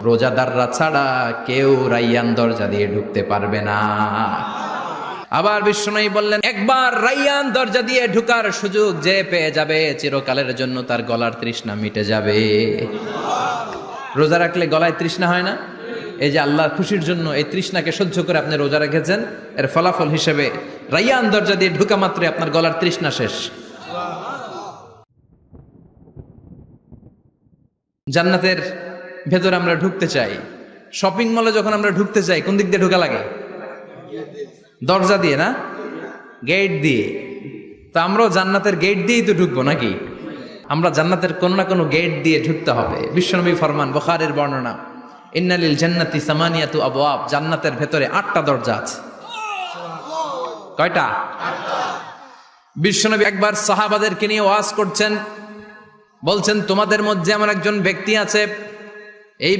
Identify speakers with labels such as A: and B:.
A: রোজাদাররা ছাড়া কেউ রাইয়ান দরজা দিয়ে ঢুকতে পারবে না। আবার বিশ্বনবী বললেন, একবার রাইয়ান দরজা দিয়ে ঢুকার সুযোগ যে পেয়ে যাবে, চিরকালের জন্য তার গলার তৃষ্ণা মিটে যাবে। রোজা রাখলে গলায় তৃষ্ণা হয় না? এই যে আল্লাহর খুশির জন্য এই তৃষ্ণাকে সহ্য করে আপনি রোজা রেখেছেন, এর ফলাফল হিসেবে রাইয়ান দরজা দিয়ে ঢুকা মাত্রই আপনার গলার তৃষ্ণা শেষ। জান্নাতের ভেতরে আমরা ঢুকতে চাই। শপিং মলে যখন আমরা ঢুকতে চাই, কোন দিক দিয়ে ঢোকা লাগে? দরজা দিয়ে না, গেট দিয়ে। তো আমরাও জান্নাতের গেট দিয়েই তো ঢুকবো নাকি? আমরা জান্নাতের কোনো না কোনো গেট দিয়ে ঢুকতে হবে। বিশ্বনবী ফরমান, বুখারীর বর্ণনা, ইন্নালিল জান্নাতি সামানিয়াতু আবওয়াব, জান্নাতের ভেতরে 8টা দরজা আছে। কয়টা? বিশ্বনবী একবার সাহাবাদেরকে নিয়ে ওয়াজ করছেন, বলছেন, তোমাদের মধ্যে এমন একজন ব্যক্তি আছে, এই